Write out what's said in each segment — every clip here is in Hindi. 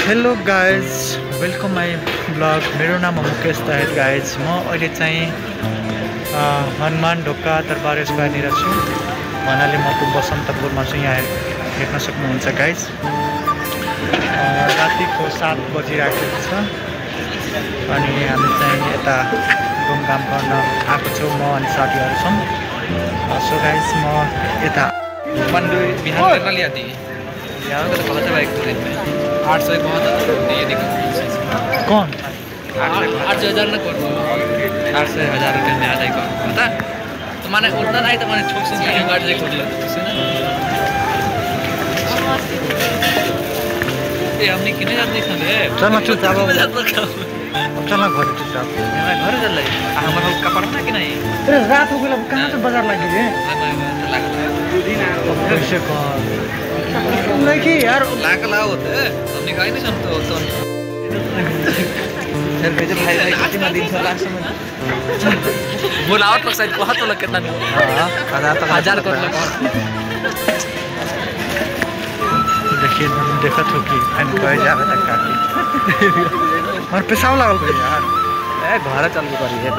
Hello guys, welcome my blog. मेरो नाम हो मुकेश दाहाल गाइज। म अहिले चाहिँ हनुमान ढोका दरबार स्क्वायरनिर छु भन्नाले म बसन्तपुरमा छु। यहाँ हेर्न सक्नुहुन्छ गाइज। रातिको 7 बजिरहेको छ अनि हामी चाहिँ यता घुमघाम गर्न आएको छौँ। म अनि साथीहरू छौँ। सो गाइज म यता बिहार करना लिया थी यहाँ का तो पता चला 800 एक बहुत ये देखो कौन 800,000 ना कर 800,000 रुपये में आ जाएगा पता तो मैंने उतना नहीं तो मैंने छोक से वीडियो काट दे खोल ये हमने कितने जात देखा ले चल ना चुपचाप चल ना घर चुपचाप घर चल रही हमारा कपड़ा ना कि नहीं अरे रात हो गया कहाँ से बाजार लगी है कैसे नहीं कि यार लाख होते हमने कहा नहीं सुनते हो तो सर भेजे भाई कितना दिन से लास्ट में बुलावट लोग शायद बहुत तो लग कितना नहीं 1000 कर ले देखिए देखा तो कि हम कहे जा रहा था काफी और पैसा लागल भाई यार ए घर चल के करी है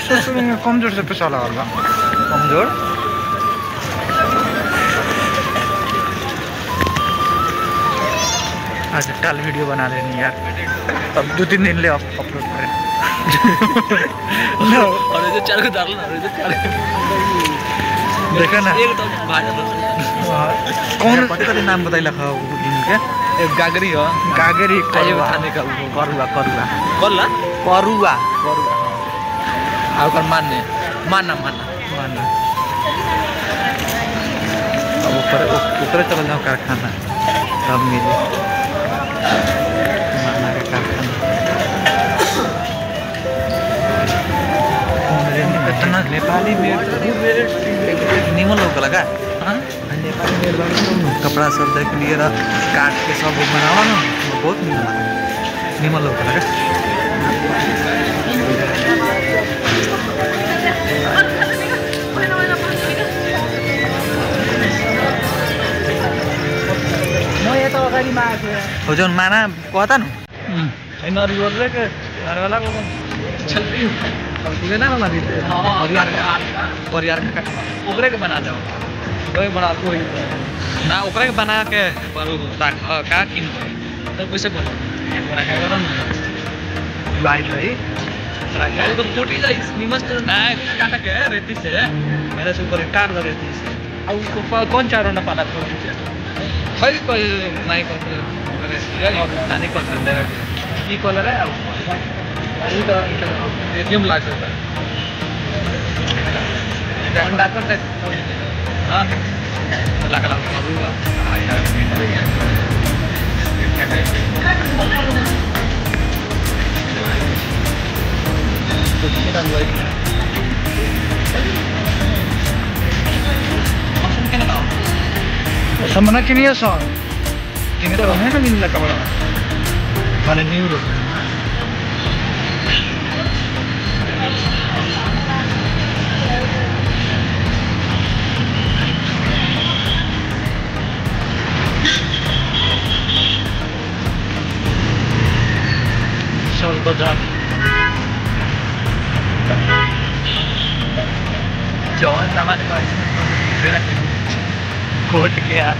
सोच कमजोर से पैसा लागल बा कमजोर आज कल वीडियो बना लेनी यार, अब 2-3 दिन ले अपलोड करें। और ये चार को डाल ना, ये चार देखा ना एक तो कौन पता नहीं नाम बताई लखा इनके एक गागरी हो गागरी करुआ खाने का करुआ करुआ करुआ करुआ करुआ और कर मानने मानना मानना मानना अब ऊपर चल जाओ कारखाना सब मिले माना का कारखाना इतना नेपाली में निमन लोग लगा नेपाली में कपड़ा सब देख लिए काट के सब बनावा ना बहुत निमन लोग लगा। हो जौन माना कहता न परिवार ओकरे के बना जाओ कोई बना कोई ना ओकरे के बना के का किन तो कैसे बोल लाइट है तो फूटी जाए निमस तो ना काटा के रेती से मेरे से ऊपर काट दे रेती से अब उसको कौन चारों ना पाला कोई कोई नहीं करते नहीं करते ये कलर है ये तो एटीएम लाग सकता है अंडा करते हां लगा लगा Sama na kini ya son. Kini to na kini la kamera. Mana ni uro. Sol bazar. Jangan sama guys. कोट के यार